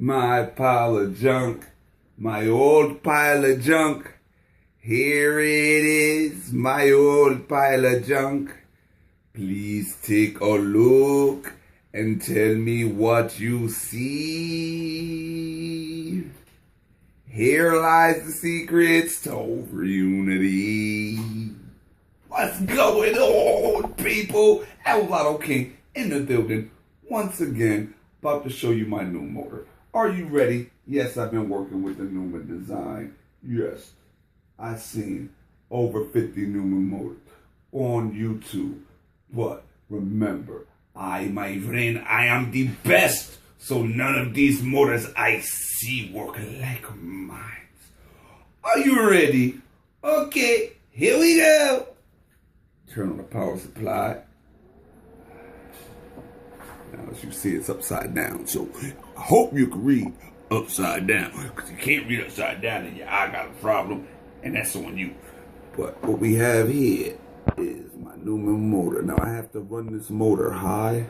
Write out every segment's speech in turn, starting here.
my pile of junk, my old pile of junk. Here it is, my old pile of junk. Please take a look and tell me what you see. Here lies the secrets to over unity. What's going on, people? Lotto King in the building once again, about to show you my new motor. Are you ready? Yes, I've been working with the Newman design. Yes, I've seen over 50 Newman motors on YouTube. But remember, my friend, I am the best. So none of these motors I see work like mine. Are you ready? Okay, here we go. Turn on the power supply. Now, as you see, it's upside down. So I hope you can read upside down. Because you can't read upside down and your eye got a problem. And that's on you. But what we have here is my Newman motor. Now, I have to run this motor high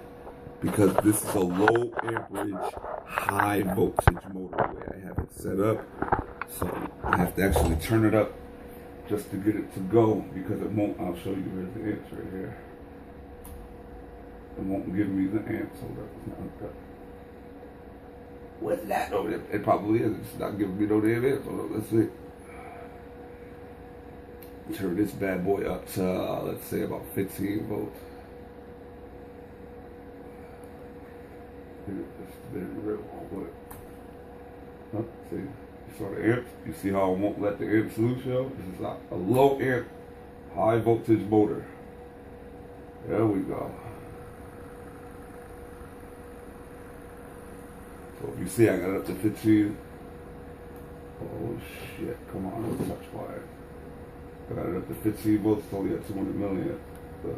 because this is a low amperage, high voltage motor the way I have it set up. So I have to actually turn it up just to get it to go, because it won't. I'll show you. Here's the amps right here. It won't give me the amps. Hold up, it's not hooked up. What's that? Oh, it probably is. It's not giving me no damn amps. Hold up, let's see. Turn this bad boy up to let's say about 15 volts. It's very real, but see, you saw the amps. You see how I won't let the amps loose, yo? This is a low amp, high voltage motor. There we go. So if you see, I got it up to 15. Oh shit! Come on, don't touch wire. I got it up to 15 volts. It's only at 200 milliamps. But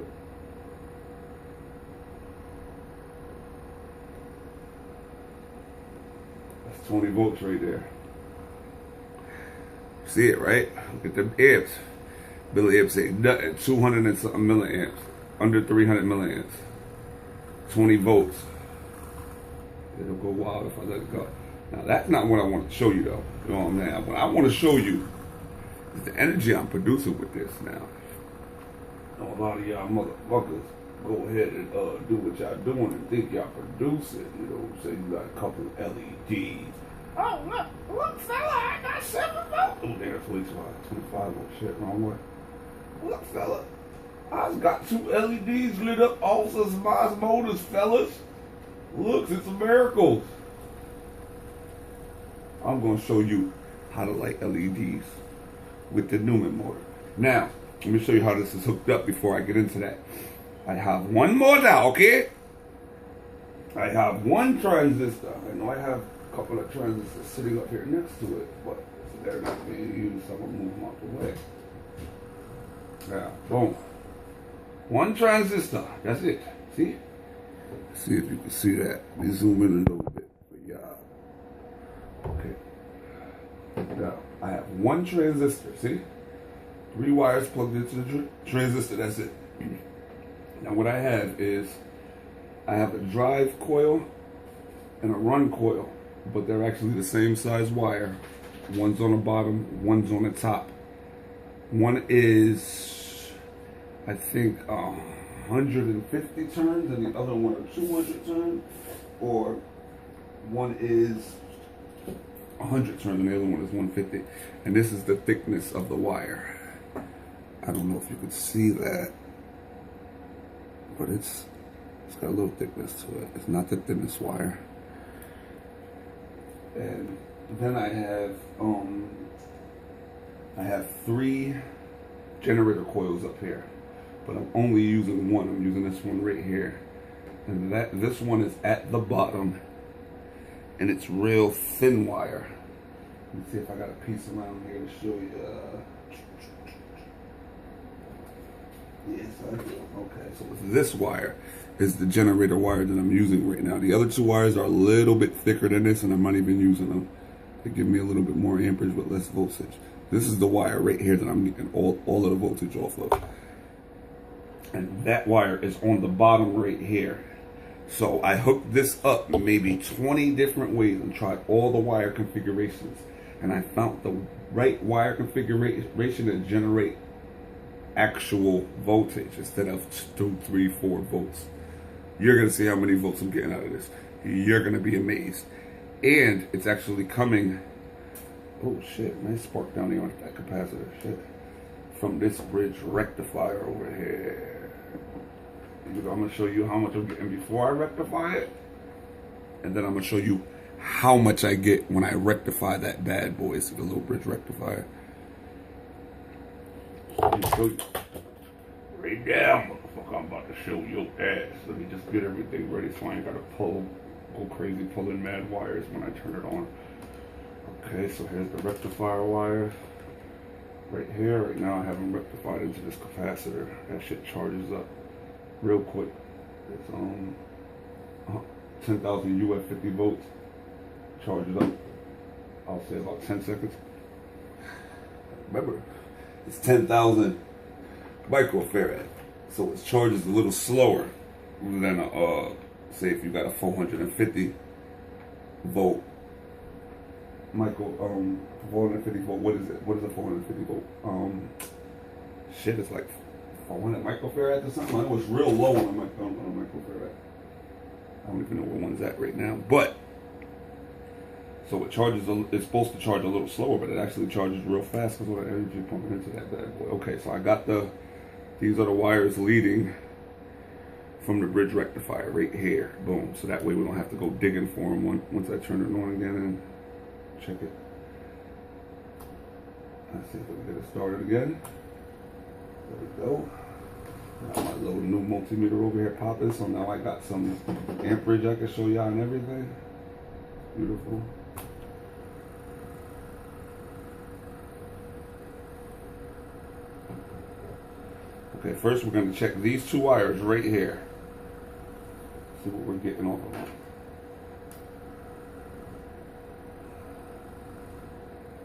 that's 20 volts right there. See it, right? Look at the amps. Milliamps ain't nothing. 200 and something milliamps. Under 300 milliamps. 20 volts. It'll go wild if I let it go. Now, that's not what I want to show you, though. You know what I'm saying? What I want to show you is the energy I'm producing with this now. A lot of y'all motherfuckers go ahead and do what y'all doing and think y'all producing. You know, say you got a couple of LEDs. Oh, look, fella, I got 7 volts. Oh, there's 25 volt shit, wrong way. Look, fella, I've got 2 LEDs lit up off of my motors, fellas. Look, it's a miracle. I'm going to show you how to light LEDs with the Newman motor. Now, let me show you how this is hooked up before I get into that. I have one more now, okay? I have one transistor. I know I have a couple of transistors sitting up here next to it, but they're not being used, so I'm going to move them out the way. Now, boom. One transistor. That's it. See? See if you can see that. Let me zoom in a little bit for y'all. Okay. Now, I have one transistor, see? 3 wires plugged into the transistor, that's it. Now what I have is, I have a drive coil and a run coil, but they're actually the same size wire. One's on the bottom, one's on the top. One is, I think, 150 turns, and the other one are 200 turns, or one is 100 turns and the other one is 150. And this is the thickness of the wire. I don't know if you can see that, but it's got a little thickness to it. It's not the thinnest wire. And then I have 3 generator coils up here, but I'm only using one. I'm using this one right here, and this one is at the bottom, and it's real thin wire. Let me see if I got a piece around here to show you. Yes, I do. Okay, so this wire is the generator wire that I'm using right now. The other 2 wires are a little bit thicker than this, and I'm not even using them. They give me a little bit more amperage but less voltage. This is the wire right here that I'm getting all of the voltage off of. And that wire is on the bottom right here. So I hooked this up maybe 20 different ways and tried all the wire configurations. And I found the right wire configuration to generate actual voltage instead of 2, 3, 4 volts. You're going to see how many volts I'm getting out of this. You're going to be amazed. And it's actually coming, oh shit, nice spark down there on that capacitor, shit, from this bridge rectifier over here. I'm going to show you how much I'm getting before I rectify it. And then I'm going to show you how much I get when I rectify that bad boy. It's the little bridge rectifier. Let me show you. Right down, motherfucker. I'm about to show your ass. Let me just get everything ready so I ain't got to go crazy pulling mad wires when I turn it on. Okay, so here's the rectifier wires. Right here, right now I have them rectified into this capacitor. That shit charges up real quick. It's 10,000 UF 50 volts. Charges up, I'll say about 10 seconds. Remember, it's 10,000 microfarad, so it charges a little slower than a, say if you got a 450 volt 450 volt, what is it? What is a 450 volt? Shit, it's like 400 microfarad or something. It was real low on a microfarad. I don't even know where one's at right now, but so it charges, it's supposed to charge a little slower, but it actually charges real fast because of the energy pumping into that bad boy. Okay, so I got these are the wires leading from the bridge rectifier right here. Boom. So that way we don't have to go digging for them once I turn it on again and check it. Let's see if we can get it started again. There we go. Got my little new multimeter over here popping, so now I got some amperage I can show y'all and everything. Beautiful. Okay, first we're going to check these two wires right here. See what we're getting off of them.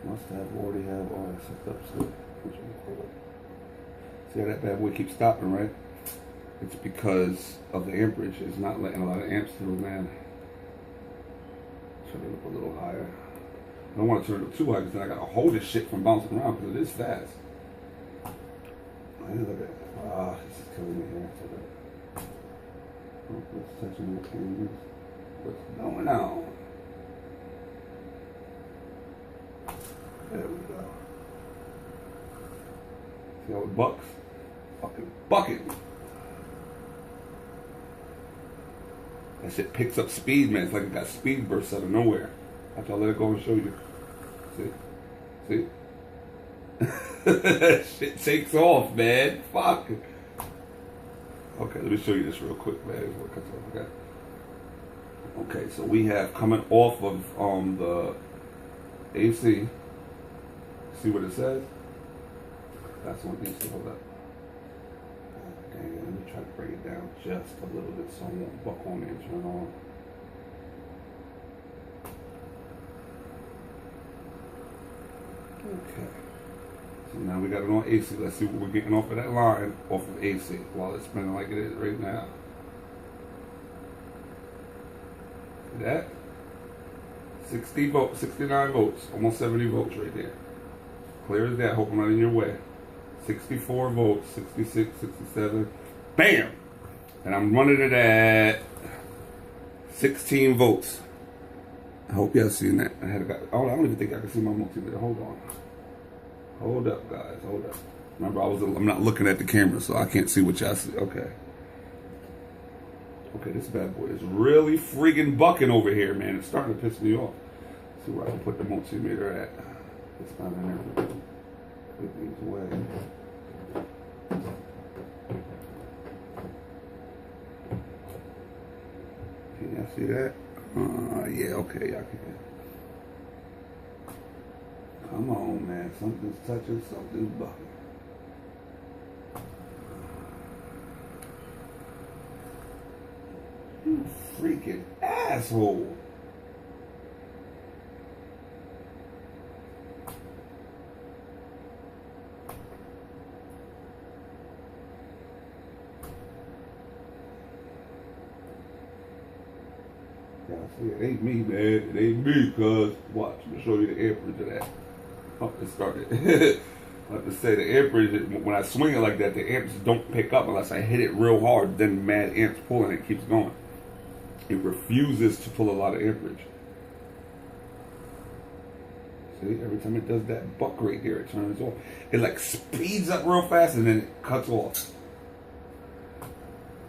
Must have already have all that set up. So see how that bad boy keeps stopping, right? It's because of the amperage. It's not letting a lot of amps through, man. Turn it up a little higher. I don't want to turn it up too high because then I got to hold this shit from bouncing around because it is fast. Look at that. Ah, this is killing me here. What's touching the cameras? What's going on? There we go. See how it bucks? Fucking bucket. That shit picks up speed, man. It's like it got speed bursts out of nowhere. After I let it go and show you. See? See? Shit takes off, man. Fuck. Okay, let me show you this real quick, man. Okay, so we have coming off of the AC. See what it says? That's what needs to hold up. Okay, let me try to bring it down just a little bit so I won't buck on me and turn on. Okay. So now we got it on AC. Let's see what we're getting off of that line, off of AC, while it's spinning like it is right now. See that? 60 volts, 69 volts, almost 70 volts right there. Clear as that. Hope I'm not in your way. 64 volts, 66, 67. Bam! And I'm running it at 16 volts. I hope y'all seen that. I don't even think I can see my multimeter. Hold on. Hold up, guys. Hold up. Remember, I'm not looking at the camera, so I can't see what y'all see. Okay. Okay, this bad boy is really freaking bucking over here, man. It's starting to piss me off. Let's see where I can put the multimeter at. It's not in there. Put these away. Can y'all see that? Yeah, okay, y'all can. Come on, man. Something's touching, something's bucking. You freaking asshole. See, it ain't me, man. It ain't me, cuz. Watch, I'm gonna show you the amperage of that. Oh, it started. I have to say the amperage, when I swing it like that, the amps don't pick up unless I hit it real hard. Then mad amps pulling it keeps going. It refuses to pull a lot of amperage. See, every time it does that buck right there, it turns off. It like speeds up real fast and then it cuts off.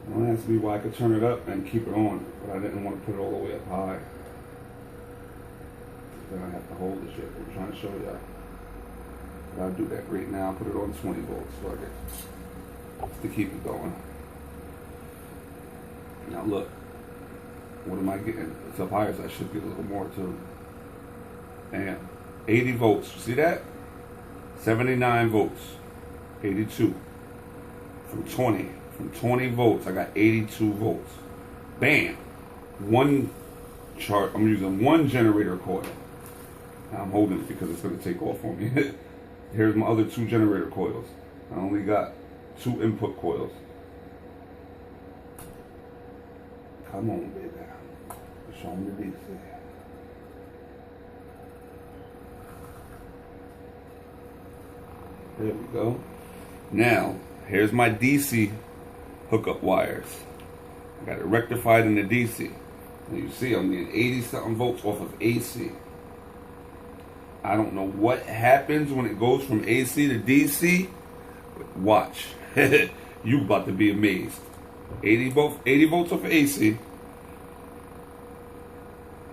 Don't ask me why I could turn it up and keep it on, but I didn't want to put it all the way up high. Then I have to hold the shit. I'm trying to show y'all. I'll do that right now. Put it on 20 volts so I get to keep it going. Now look, what am I getting? It's up higher, so I should get a little more too. And 80 volts. See that? 79 volts. 82. From 20 volts, I got 82 volts. Bam. One chart. I'm using one generator coil. Now I'm holding it because it's going to take off on me. Here's my other 2 generator coils. I only got 2 input coils. Come on, baby. Show me the DC. There we go. Now, here's my DC hookup wires. I got it rectified in the DC. And you see I'm getting 80 something volts off of AC. I don't know what happens when it goes from AC to DC. But watch. You about to be amazed. 80 volts off of AC.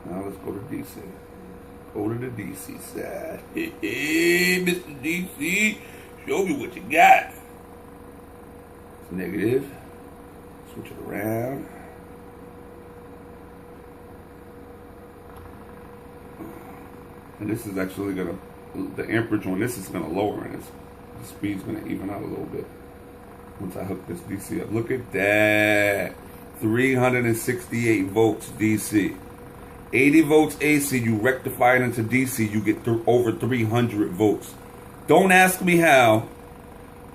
Now let's go to DC. Go to the DC side. Hey, Mr. DC, show me what you got. It's negative. Switch it around. And this is actually gonna, the amperage on this is gonna lower, and the speed's gonna even out a little bit once I hook this DC up. Look at that, 368 volts DC. 80 volts AC, you rectify it into DC, you get over 300 volts. Don't ask me how.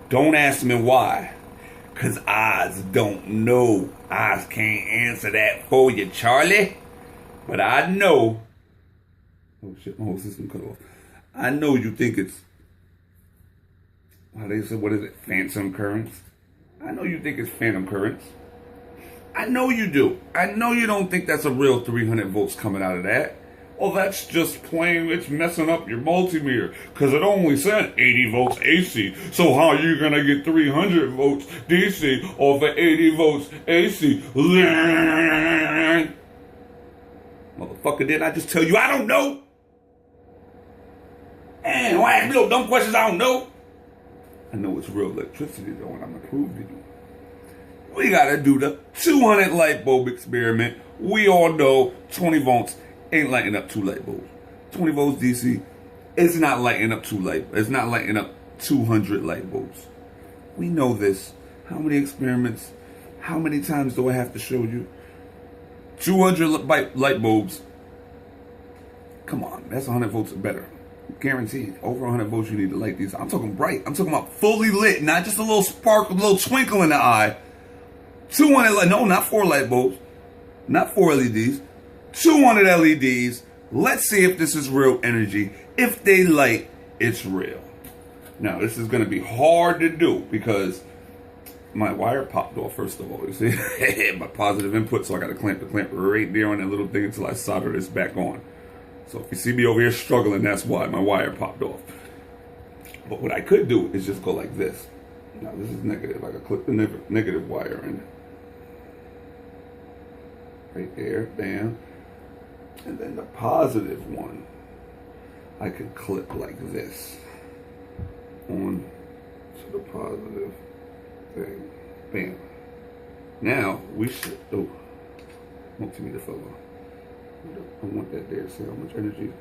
Don't ask me why. Because Oz don't know. Oz can't answer that for you, Charlie. But I know. Oh shit, my whole system cut off. I know you think it's, how they say, what is it? Phantom currents? I know you think it's phantom currents. I know you do. I know you don't think that's a real 300 volts coming out of that. Well, that's just plain, it's messing up your multimeter. Because it only said 80 volts AC. So how are you going to get 300 volts DC off of 80 volts AC? Motherfucker, didn't I just tell you I don't know? And don't ask me no dumb questions I don't know. I know it's real electricity though, and I'm going to prove to you. We gotta do the 200 light bulb experiment. We all know 20 volts ain't lighting up 2 light bulbs. 20 volts DC, it's not lighting up 200 light bulbs. We know this. How many experiments? How many times do I have to show you? 200 light bulbs. Come on, that's 100 volts or better. Guaranteed. Over 100 volts you need to light these. I'm talking bright. I'm talking about fully lit, not just a little spark, a little twinkle in the eye. 200 light, no, not 4 light bulbs, not 4 LEDs, 200 LEDs. Let's see if this is real energy. If they light, it's real. Now, this is going to be hard to do because my wire popped off, first of all. You see, my positive input, so I got to clamp the clamp right there on that little thing until I solder this back on. So if you see me over here struggling, that's why my wire popped off. But what I could do is just go like this. Now, this is negative. I could clip the negative wire in. Right there, bam. And then the positive one, I could clip like this on to the positive thing. Bam. Now, we should, oh, multimeter fell off. I want that there, see how much energy.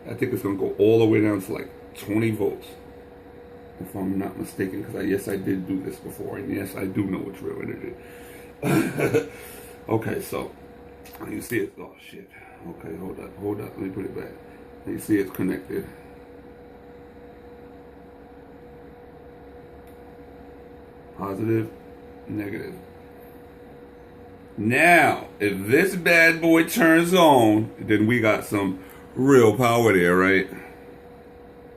I think it's going to go all the way down to like 20 volts. If I'm not mistaken, because yes, I did do this before, and yes, I do know it's real energy. Okay, so you see it. Oh shit. Okay, hold up. Let me put it back. You see it's connected. Positive, negative. Now, if this bad boy turns on, then we got some real power there, right?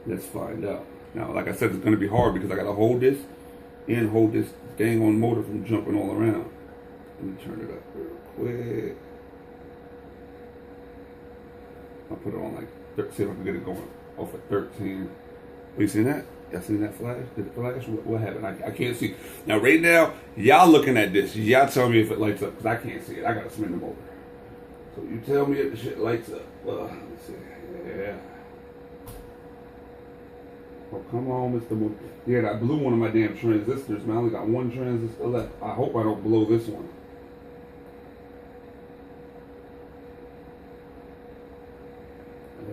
Let's find out. Now, like I said, it's going to be hard because I got to hold this and hold this dang on motor from jumping all around. Let me turn it up real quick. I'll put it on like, see if I can get it going off at 13. You seen that? Y'all seen that flash? Did it flash? What happened? I can't see. Now, right now, y'all looking at this. Y'all tell me if it lights up, because I can't see it. I got to spin the motor. So you tell me if the shit lights up. Let me see. Yeah. Oh, come on, Mr. Motor. Yeah, I blew one of my damn transistors, man. I only got one transistor left. I hope I don't blow this one.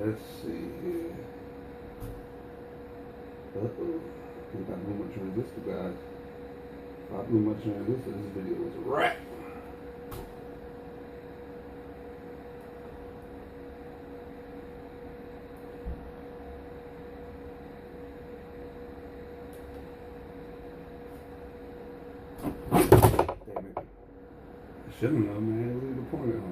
Let's see here. Uh-oh. I think I blew my transistor, guys. If I blew my transistor, this video was a wrap. Damn it. I shouldn't have, man. Leave the point on.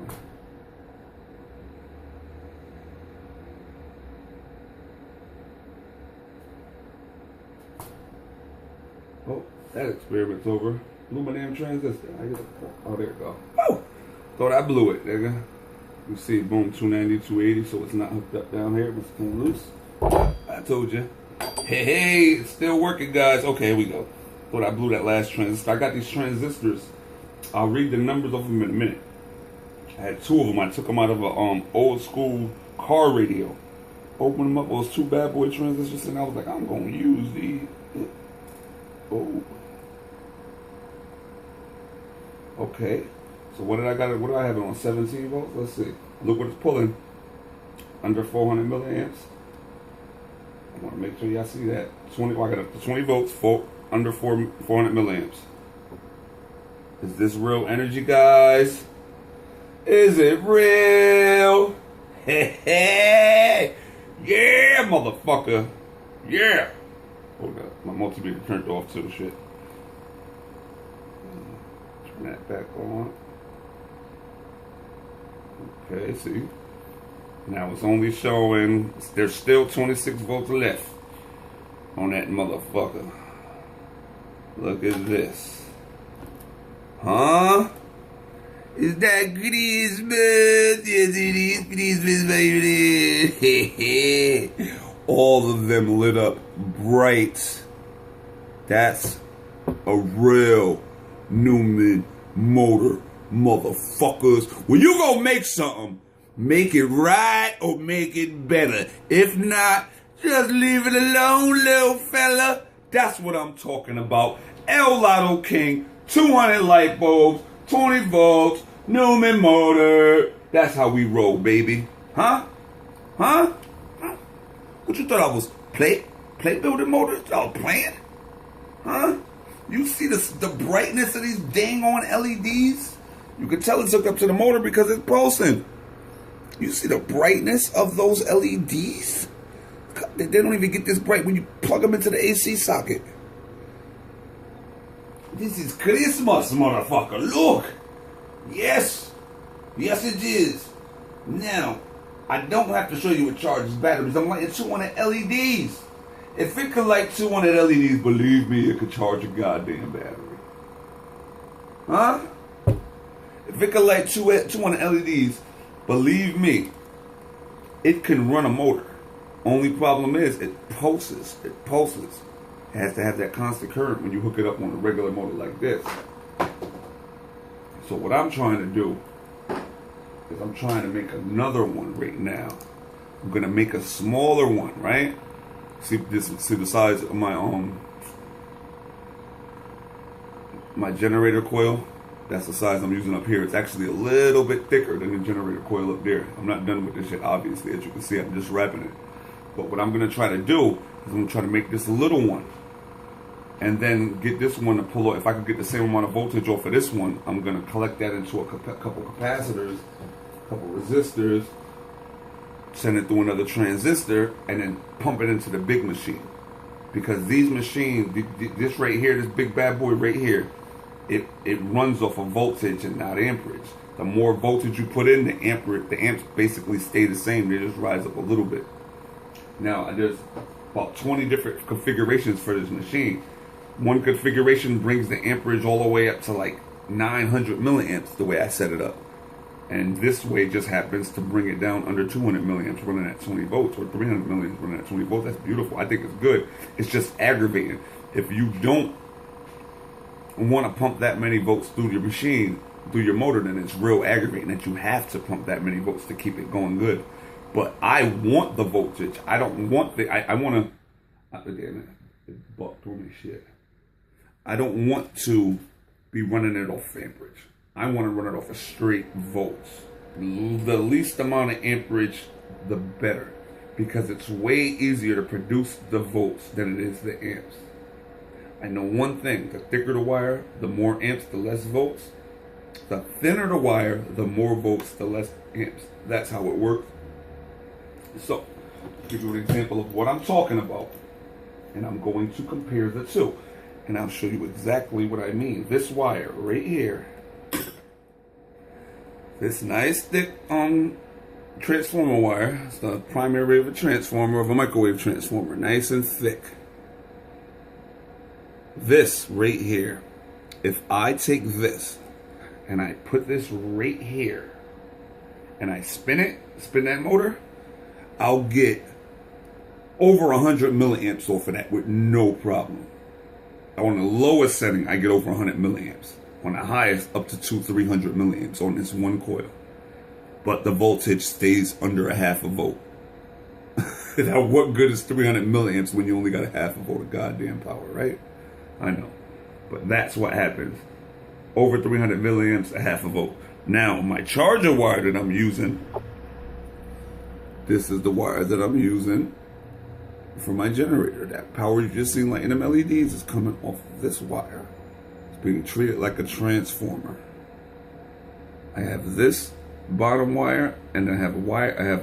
Oh, that experiment's over. Blew my damn transistor. Oh, there it go. Oh! Thought I blew it, nigga. You see, boom, 290, 280, so it's not hooked up down here. It's came loose. I told you. Hey, it's still working, guys. Okay, here we go. Thought I blew that last transistor. I got these transistors. I'll read the numbers of them in a minute. I had two of them. I took them out of a old school car radio. Opened them up. Those two bad boy transistors, and I was like, I'm going to use these. Oh. Okay. So what did I got? What do I have it on? 17 volts? Let's see. Look what it's pulling. Under 400 milliamps. I want to make sure y'all see that. 20. I got up to 20 volts. Under 400 milliamps. Is this real energy, guys? Is it real? Hey, yeah, motherfucker. Yeah. Hold up. My multimeter turned off too. Shit. Turn that back on. Okay, see. Now it's only showing there's still 26 volts left on that motherfucker. Look at this. Huh? Is that Christmas? Yes, it is Christmas, baby. All of them lit up bright. That's a real Newman motor, motherfuckers. When you go make something, make it right or make it better. If not, just leave it alone, little fella. That's what I'm talking about. El Lotto King, 200 light bulbs, 20 volts, Newman motor. That's how we roll, baby. Huh? Huh? What you thought I was play building motors? Y'all playing? Huh? You see the brightness of these dang on LEDs? You can tell it's hooked up to the motor because it's pulsing. You see the brightness of those LEDs? They don't even get this bright when you plug them into the AC socket. This is Christmas, motherfucker. Look. Yes. Yes, it is. Now, I don't have to show you what charges batteries. I'm lighting 200 LEDs. If it could light 200 LEDs, believe me, it could charge a goddamn battery. Huh? If it could light 200 LEDs, believe me, it can run a motor. Only problem is it pulses. It pulses. It has to have that constant current when you hook it up on a regular motor like this. So what I'm trying to do is I'm trying to make another one right now. I'm gonna make a smaller one, right? See this? See the size of my generator coil? That's the size I'm using up here. It's actually a little bit thicker than the generator coil up there. I'm not done with this shit, obviously. As you can see, I'm just wrapping it. But what I'm gonna try to do is I'm gonna try to make this a little one, and then get this one to pull off. If I could get the same amount of voltage off of this one, I'm gonna collect that into a couple capacitors, a couple resistors, send it through another transistor, and then pump it into the big machine. Because these machines, this right here, this big bad boy right here, it runs off of voltage and not amperage. The more voltage you put in, the amps basically stay the same. They just rise up a little bit. Now, there's about 20 different configurations for this machine. One configuration brings the amperage all the way up to like 900 milliamps, the way I set it up. And this way just happens to bring it down under 200 milliamps running at 20 volts, or 300 milliamps running at 20 volts. That's beautiful. I think it's good. It's just aggravating. If you don't want to pump that many volts through your machine, through your motor, then it's real aggravating that you have to pump that many volts to keep it going good. But I want the voltage. I don't want the, I want to, it bucked through me shit. I don't want to be running it off amperage. I want to run it off of straight volts. The least amount of amperage, the better. Because it's way easier to produce the volts than it is the amps. I know one thing, the thicker the wire, the more amps, the less volts. The thinner the wire, the more volts, the less amps. That's how it works. So, I'll give you an example of what I'm talking about. And I'm going to compare the two. And I'll show you exactly what I mean. This wire right here, this nice thick transformer wire. It's the primary of a transformer, of a microwave transformer. Nice and thick. This right here, if I take this and I put this right here and I spin that motor, I'll get over 100 milliamps off of that with no problem. On the lowest setting, I get over 100 milliamps. On the highest, up to 200-300 milliamps on this one coil. But the voltage stays under a half a volt. Now, what good is 300 milliamps when you only got a half a volt of goddamn power, right? I know. But that's what happens. Over 300 milliamps, a half a volt. Now, my charger wire that I'm using, this is the wire that I'm using for my generator. That power you just seen lighting them LEDs is coming off of this wire. It's being treated like a transformer. I have this bottom wire, and I have a wire. I have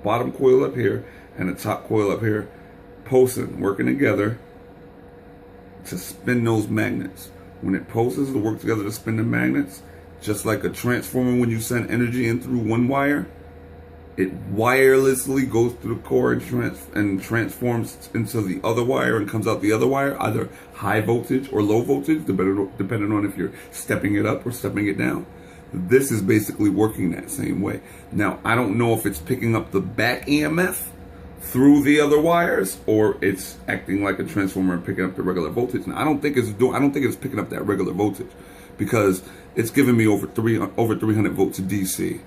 bottom coil up here and a top coil up here, pulsing, working together to spin those magnets. When it pulses, to work together to spin the magnets, just like a transformer. When you send energy in through one wire, it wirelessly goes through the core and transforms into the other wire and comes out the other wire, either high voltage or low voltage, depending on if you're stepping it up or stepping it down. This is basically working that same way. Now, I don't know if it's picking up the back EMF through the other wires, or it's acting like a transformer and picking up the regular voltage. Now, I don't think it's picking up that regular voltage, because it's giving me over 300 volts of DC.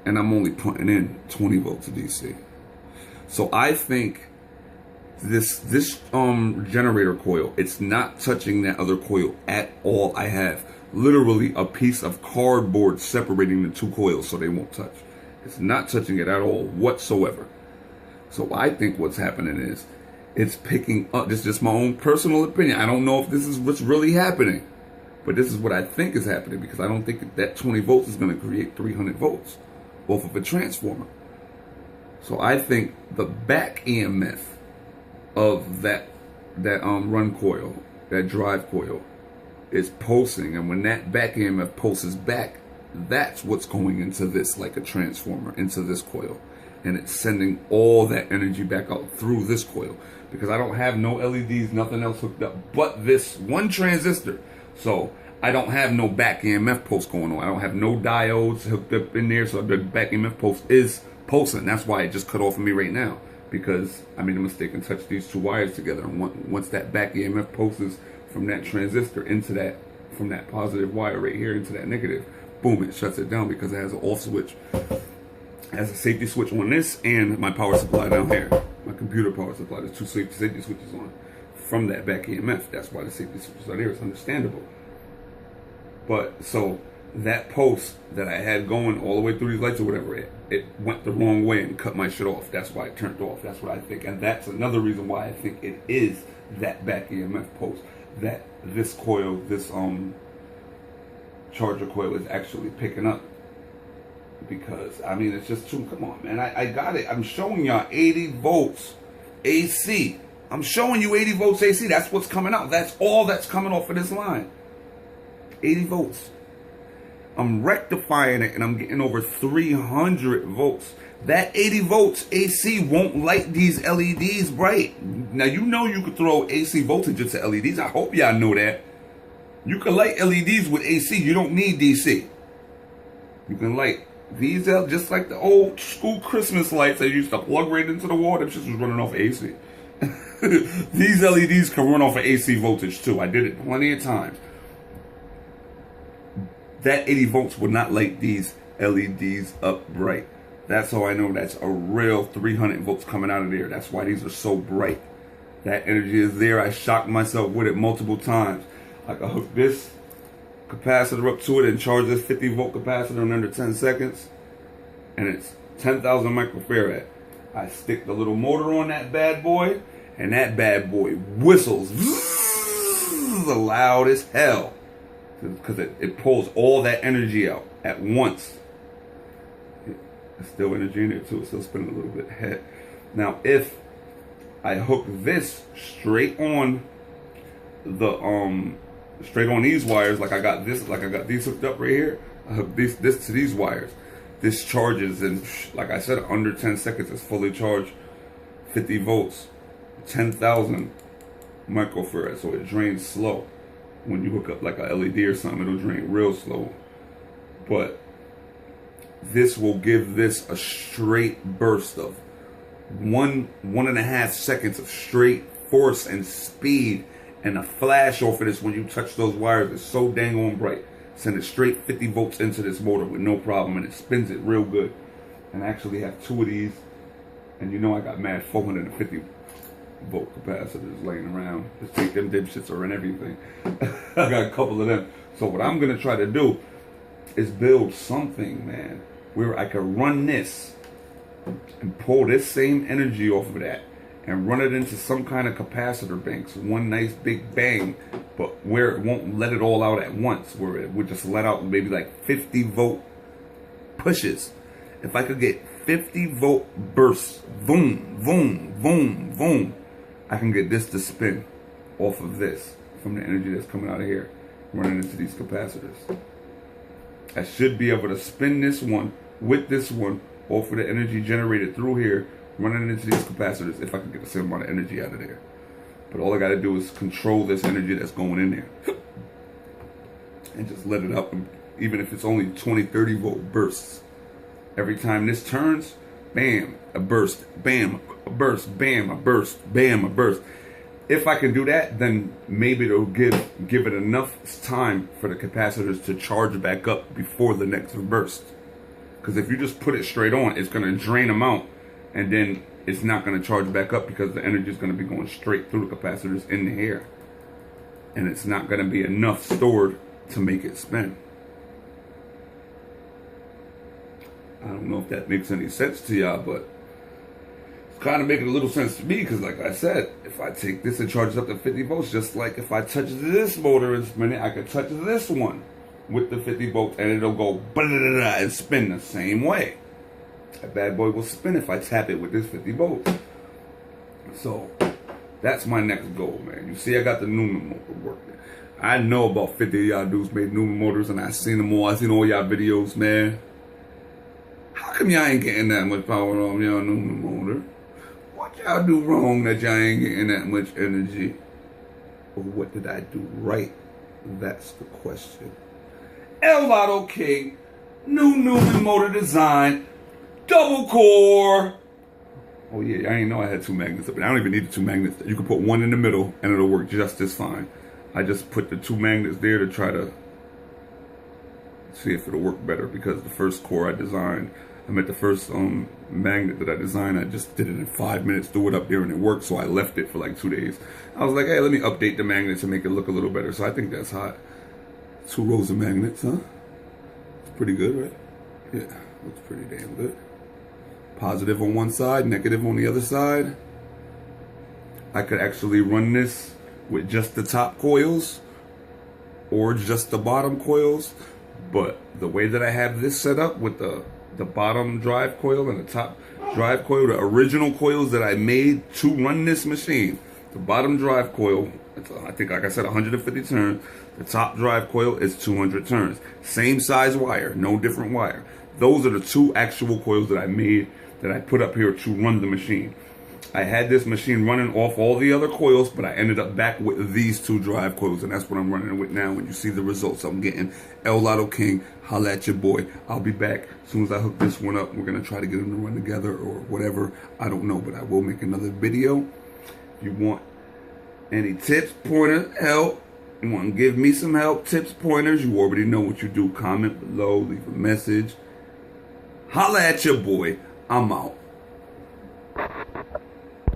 And I'm only putting in 20 volts of DC. So I think this generator coil, it's not touching that other coil at all. I have literally a piece of cardboard separating the two coils so they won't touch. It's not touching it at all whatsoever. So I think what's happening is it's picking up. This is just my own personal opinion. I don't know if this is what's really happening, but this is what I think is happening, because I don't think that 20 volts is going to create 300 volts off of a transformer. So I think the back EMF of that run coil, that drive coil, is pulsing, and when that back EMF pulses back, that's what's going into this, like a transformer, into this coil, and it's sending all that energy back out through this coil, because I don't have no LEDs, nothing else hooked up but this one transistor. So I don't have no back EMF pulse going on. I don't have no diodes hooked up in there, so the back EMF pulse is pulsing. That's why it just cut off of me right now, because I made a mistake and touched these two wires together. And once that back EMF pulses from that transistor into that, from that positive wire right here into that negative, boom, it shuts it down, because it has an off switch. It has a safety switch on this and my power supply down here. My computer power supply. There's two safety switches on from that back EMF. That's why the safety switches are there. It's understandable. But so that pulse that I had going all the way through these lights or whatever, it went the wrong way and cut my shit off. That's why it turned off. That's what I think. And that's another reason why I think it is that back EMF pulse that this coil, this charger coil, is actually picking up. Because, I mean, it's just too, come on, man. I got it. I'm showing y'all 80 volts AC. I'm showing you 80 volts AC. That's what's coming out. That's all that's coming off of this line. 80 volts. I'm rectifying it and I'm getting over 300 volts. That 80 volts AC won't light these LEDs bright. Now, you know you could throw AC voltage into LEDs. I hope y'all know that. You can light LEDs with AC. You don't need DC. You can light these out just like the old school Christmas lights that used to plug right into the wall. That just was running off of AC. These LEDs can run off of AC voltage too. I did it plenty of times. That 80 volts will not light these LEDs up bright. That's how I know that's a real 300 volts coming out of there. That's why these are so bright. That energy is there. I shocked myself with it multiple times. I can hook this capacitor up to it and charge this 50 volt capacitor in under 10 seconds. And it's 10,000 microfarad. I stick the little motor on that bad boy, and that bad boy whistles loud as hell. Because it pulls all that energy out at once. There's still energy in there too. It's still spinning a little bit ahead. Now, if I hook this straight on the straight on these wires, like I got these hooked up right here. I hook this to these wires. This charges in, like I said, under 10 seconds. It's fully charged, 50 volts, 10,000 microfarad. So it drains slow. When you hook up like a LED or something, it'll drain real slow. But this will give this a straight burst of 1.5 seconds of straight force and speed, and a flash off of this when you touch those wires is so dang on bright. Send it straight 50 volts into this motor with no problem, and it spins it real good. And I actually have 2 of these, and you know I got mad 450 volt capacitors laying around. Just take them dipshits or in everything. I got a couple of them. So what I'm gonna try to do is build something, man, where I can run this and pull this same energy off of that and run it into some kind of capacitor banks. One nice big bang, but where it won't let it all out at once, where it would just let out maybe like 50 volt pushes. If I could get 50 volt bursts, boom, boom, boom, boom, I can get this to spin off of this from the energy that's coming out of here, running into these capacitors. I should be able to spin this one with this one off of the energy generated through here, running into these capacitors, if I can get the same amount of energy out of there. But all I got to do is control this energy that's going in there and just let it up, even if it's only 20, 30 volt bursts. Every time this turns, bam, a burst, bam, a burst, bam, a burst, bam, a burst. If I can do that, then maybe it'll give it enough time for the capacitors to charge back up before the next burst. Because if you just put it straight on, it's going to drain them out, and then it's not going to charge back up because the energy is going to be going straight through the capacitors in the air. And it's not going to be enough stored to make it spin. I don't know if that makes any sense to y'all, but it's kind of making a little sense to me, because like I said, if I take this and charge it up to 50 volts, just like if I touch this motor and spin it, I could touch this one with the 50 volts and it'll go and spin the same way. That bad boy will spin if I tap it with this 50 volts. So that's my next goal, man. You see, I got the Newman motor working. I know about 50 of y'all dudes made Newman motors, and I seen them all. I seen all y'all videos, man. How come y'all ain't getting that much power on y'all Newman motor? What y'all do wrong that y'all ain't getting that much energy? Or what did I do right? That's the question. Lotto King, new Newman motor design, double core. Oh yeah, I didn't know I had 2 magnets up there. I don't even need the 2 magnets. You can put one in the middle and it'll work just as fine. I just put the 2 magnets there to try to see if it'll work better, because the first core I designed, the first magnet that I designed, I just did it in 5 minutes, threw it up there and it worked, so I left it for like 2 days. I was like, hey, let me update the magnet to make it look a little better. So I think that's hot. 2 rows of magnets, huh? It's pretty good, right? Yeah, looks pretty damn good. Positive on one side, negative on the other side. I could actually run this with just the top coils or just the bottom coils, but the way that I have this set up with the bottom drive coil and the top drive coil, the original coils that I made to run this machine, the bottom drive coil I think, like I said, 150 turns. The top drive coil is 200 turns. Same size wire, no different wire. Those are the two actual coils that I made, that I put up here to run the machine. I had this machine running off all the other coils, but I ended up back with these two drive coils, and that's what I'm running with now. When you see the results I'm getting, El Lotto King, holla at your boy. I'll be back as soon as I hook this one up. We're going to try to get them to run together or whatever. I don't know, but I will make another video. If you want any tips, pointers, help, you want to give me some help, tips, pointers, you already know what you do. Comment below, leave a message. Holla at your boy. I'm out.